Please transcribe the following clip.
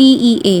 TEA،